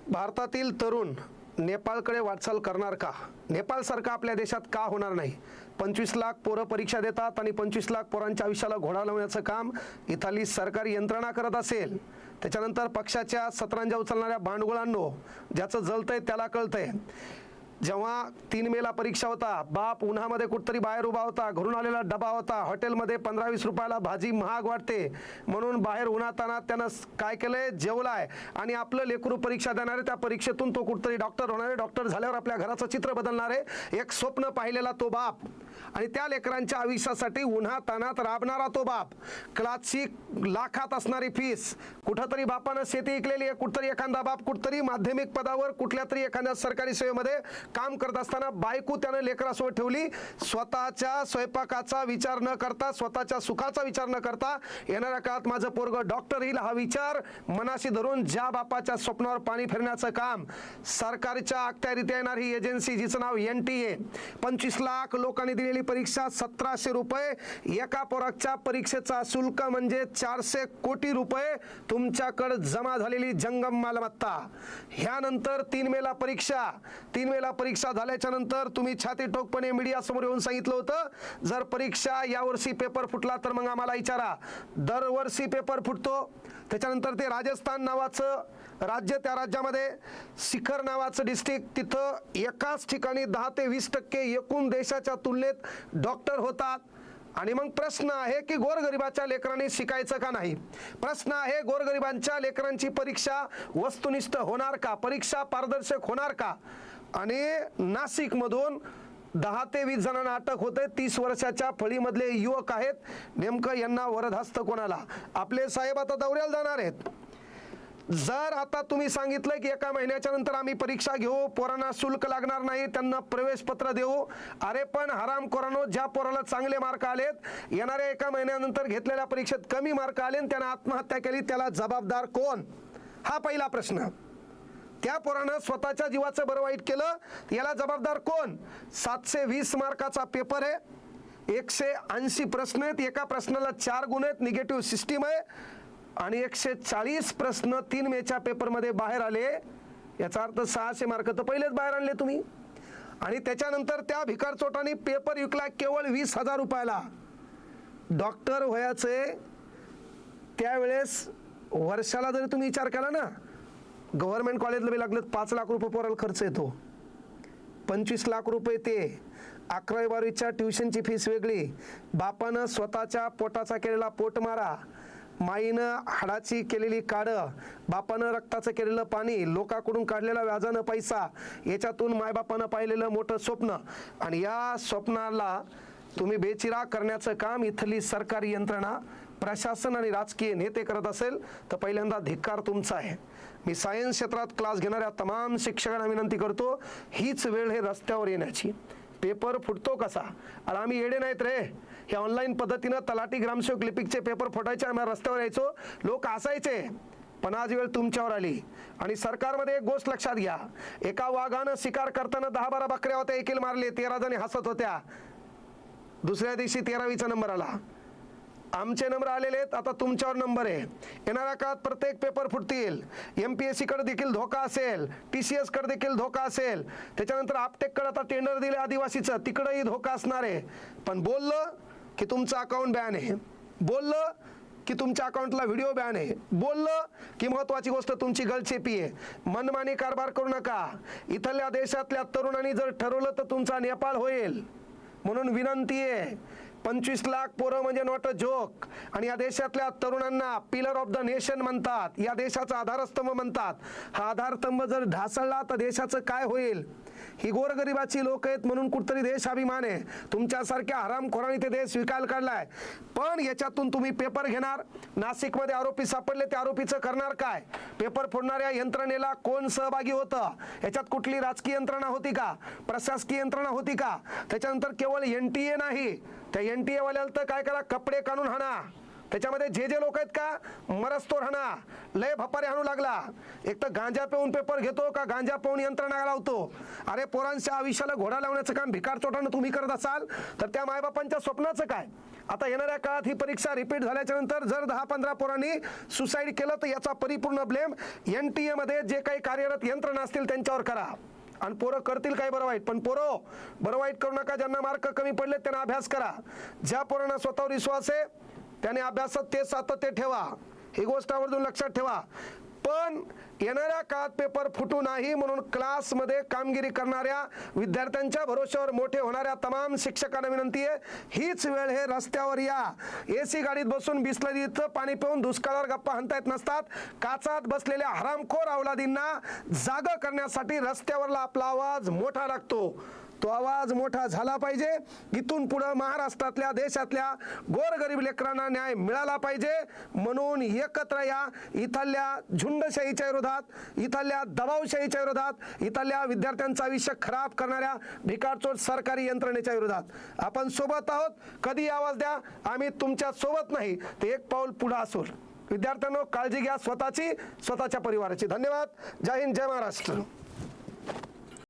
भारतातील तरुण नेपाळकडे वाटचाल करणार का? नेपाळसारखं आपल्या देशात का होणार नाही? 25 लाख पोरं परीक्षा देतात आणि 25 लाख पोरांच्या आयुष्याला घोडा लावण्याचं काम इथली सरकारी यंत्रणा करत असेल, त्याच्यानंतर पक्षाच्या सतरंजा उचलणाऱ्या भांडगुळांनो, ज्याचं जळतंय त्याला कळतंय. जेव्हा 3 मेला परीक्षा होता, बाप उन्हामध्ये कुठतरी बाहेर उभा होता, घरून आलेला डबा होता, हॉटेलमध्ये 15-20 रुपयाला भाजी महाग वाटते म्हणून बाहेर उन्हातानात त्यानं काय केलंय, जेवलाय आणि आपलं लेकरू परीक्षा देणार आहे. त्या परीक्षेतून तो कुठतरी डॉक्टर होणार आहे. डॉक्टर झाल्यावर आपल्या घराचं चित्र बदलणार आहे. एक स्वप्न पाहिलेला तो बाप आणि त्या लेकरांच्या आयुष्यासाठी उन्हातानात राबणारा तो बाप. क्लासची लाखात असणारी फीस, कुठंतरी बापानं शेती ऐकलेली आहे, कुठतरी एखादा बाप कुठतरी माध्यमिक पदावर कुठल्या तरी एखाद्या सरकारी सेवेमध्ये काम करत असताना बायको त्यानं लेकरासोबत ठेवली. स्वतःच्या स्वयंपाकाचा विचार न करता, स्वतःच्या सुखाचा विचार न करता, येणाऱ्या काळात माझं पोरग डॉक्टर येईल हा विचार मनाशी धरून ज्या बापाच्या स्वप्नावर पाणी फिरण्याचं काम सरकारच्या अखत्यारीत येणार ही एजन्सी जिचं नाव NTA, 25 लाख लोकांनी दिलेली परीक्षा, 1700 रुपये एका पोराच्या परीक्षेचा शुल्क म्हणजे 400 कोटी रुपये तुमच्याकडे जमा झालेली जंगम मालमत्ता. ह्यानंतर 3 मेला परीक्षा झाल्याच्या नंतर तुम्ही छाती ठोकपणे मीडिया समोर येऊन सांगितलं होतं, जर परीक्षा यावर्षी पेपर फुटला तर मग आम्हाला विचारा. दरवर्षी पेपर फुटतो. त्याच्यानंतर ते राजस्थान नावाचं राज्य, त्या राज्यामध्ये शिखर नावाचं डिस्ट्रिक्ट, तिथं एकाच ठिकाणी 10 ते 20% एकूण देशाच्या तुलनेत डॉक्टर होतात. आणि मग प्रश्न आहे की गोरगरिबाच्या लेकरांनी शिकायचं का नाही? प्रश्न आहे गोरगरिबांच्या लेकरांची परीक्षा वस्तुनिष्ठ होणार का? परीक्षा पारदर्शक होणार का? आणि नाशिकमधून 10 ते 20 जणांना अटक होते. 30 वर्षाच्या फळीमधले युवक आहेत. नेमकं यांना वरदहस्त कोणाला? आपले साहेब आता दौऱ्याला जाणार आहेत. जर आता तुम्ही सांगितलं की एका महिन्याच्या नंतर आम्ही परीक्षा घेऊ, पोरांना शुल्क लागणार नाही, त्यांना प्रवेश पत्र देऊ, अरे पण हरामखोरांनो, ज्या पोराला चांगले मार्क आलेत, येणाऱ्या एका महिन्यानंतर घेतलेल्या परीक्षेत कमी मार्क आले आणि त्यानं आत्महत्या केली, त्याला जबाबदार कोण? हा पहिला प्रश्न. त्या पोरानं स्वतःच्या जीवाचं बरं वाईट केलं, याला जबाबदार कोण? 720 मार्काचा पेपर आहे, 180 प्रश्न आहेत, एका प्रश्नाला 4 गुण आहेत, निगेटिव्ह सिस्टीम आहे आणि 140 प्रश्न 3 मेच्या पेपरमध्ये बाहेर आले. याचा अर्थ 600 मार्क तर पहिलेच बाहेर आणले तुम्ही. आणि त्याच्यानंतर त्या भिकारचोटाने पेपर विकला केवळ 20,000 रुपयाला. डॉक्टर व्हायचे त्यावेळेस वर्षाला जरी तुम्ही विचार केला ना, गव्हर्नमेंट कॉलेजला बी लागलं 5 लाख रुपये पोराला खर्च येतो. 25 लाख रुपये ते 11वी-12वीच्या ट्युशनची फीस वेगळी, बापानं स्वतःच्या पोटाचा केलेला पोटमारा, माईनं हाडाची केलेली काढं, बापानं रक्ताचं केलेलं पाणी, लोकांकडून काढलेला व्याजानं पैसा, याच्यातून मायबापानं पाहिलेलं मोठं स्वप्न, आणि या स्वप्नाला तुम्ही बेचिराग करण्याचं काम इथली सरकारी यंत्रणा, प्रशासन आणि राजकीय नेते करत असेल तर पहिल्यांदा धिक्कार तुमचा आहे. मी सायन्स क्षेत्रात क्लास घेणाऱ्या तमाम शिक्षकांना विनंती करतो, हीच वेळ हे रस्त्यावर येण्याची. पेपर फुटतो कसा? आणि आम्ही येडे नाहीत रे. हे ऑनलाईन पद्धतीनं तलाठी, ग्रामसेवक, लिपिकचे पेपर फुटायचे, आम्ही रस्त्यावर यायचो, लोक हसायचे. पण आज वेळ तुमच्यावर आली. आणि सरकारमध्ये एक गोष्ट लक्षात घ्या, एका वाघानं शिकार करताना 10-12 बकऱ्या होत्या, एकील मारले, 13 जणी हसत होत्या. दुसऱ्या दिवशी 13वीचा नंबर आला. आमचे नंबर आलेले आहेत, आता तुमच्यावर नंबर आहे. येणाऱ्या काळात प्रत्येक पेपर फुटतील. MPSC कडे देखील धोका असेल, TCS कडे देखील धोका असेल, त्याच्यानंतर आपटेक कडे आता टेंडर दिले आदिवासीचं, तिकडेही धोका असणार आहे. पण बोललं की तुमचं अकाउंट बॅन आहे, बोललं की तुमच्या अकाउंटला व्हिडिओ बॅन आहे, बोललं की महत्वाची गोष्ट तुमची गळचेपी आहे. मनमानी कारभार करू नका. इथल्या देशातल्या तरुणांनी जर ठरवलं तर तुमचा नेपाळ होईल. म्हणून विनंती आहे, 25 लाख पोरं म्हणजे नॉट अ जोक. आणि या देशातल्या तरुणांना पिलर ऑफ द नेशन म्हणतात, या देशाचा आधारस्तंभ म्हणतात. हा आधारस्तंभ जर ढासळला तर देशाचं काय होईल? ही गोरगरिबाची लोक आहेत म्हणून कुठतरी देशाभिमान आहे. तुमच्यासारख्या हरामखोरांनी ते देश विकायला काढलाय. पण याच्यातून तुम्ही पेपर घेणार, नाशिकमध्ये आरोपी सापडले, त्या आरोपीचं करणार काय? पेपर फोडणाऱ्या यंत्रणेला कोण सहभागी होतं? याच्यात कुठली राजकीय यंत्रणा होती का? प्रशासकीय यंत्रणा होती का? त्याच्यानंतर केवळ NTA नाही, त्या NTA वाल्याला तर काय करा, कपडे काढून हाणा. त्याच्यामध्ये जे लोक आहेत का, मरस्तोर हाणा. लय भपारे हाणू लागला. एक तर गांजा पिऊन पेपर घेतो का गांजा पिऊन यंत्रणा लावतो. अरे पोरांच्या आयुष्याला घोडा लावण्याचं काम भिकारचोटानं तुम्ही करत असाल तर त्या मायबापांच्या स्वप्नाचं काय? आता येणाऱ्या काळात ही परीक्षा रिपीट झाल्याच्या नंतर जर 10-15 पोरांनी सुसाईड केलं तर याचा परिपूर्ण ब्लेम NTA मध्ये जे काही कार्यरत यंत्रणा असतील त्यांच्यावर करा. आणि पोरं करतील काय बरं वाईट, पण पोरं बरं वाईट करू नका. ज्यांना मार्क कमी पडले त्यांना अभ्यास करा. ज्या पोरांना स्वतःवर विश्वास आहे त्याने अभ्यासात ते सातत्य ठेवा. ही गोष्ट आवर्जून लक्षात ठेवा. पण येणाऱ्या काळात पेपर फुटू नाही म्हणून क्लासमध्ये कामगिरी करणाऱ्या विद्यार्थ्यांच्या भरोश्यावर मोठे होणाऱ्या तमाम शिक्षकांना विनंती आहे, हीच वेळ हे रस्त्यावर या. AC गाडीत बसून बिस्लरीचं पाणी पिऊन दुष्काळावर गप्पा हाणता येत नसतात. काचात बसलेल्या हरामखोर अवलादींना जागा करण्यासाठी रस्त्यावरला आपला आवाज मोठा लागतो. तो आवाज मोठा झाला पाहिजे. इथून पुढे महाराष्ट्रातल्या देशातल्या गोरगरीब लेकरांना न्याय मिळाला पाहिजे. म्हणून एकत्र या. इथल्या झुंडशाहीच्या विरोधात, इथल्या दबावशाहीच्या विरोधात, इथल्या विद्यार्थ्यांचं आयुष्य खराब करणाऱ्या भिकारचोट सरकारी यंत्रणेच्या विरोधात आपण सोबत आहोत. कधी आवाज द्या, आम्ही तुमच्या सोबत नाही ते एक पाऊल पुढे असू. विद्यार्थ्यांनो, काळजी घ्या स्वतःची, स्वतःच्या परिवाराची. धन्यवाद. जय हिंद, जय महाराष्ट्र.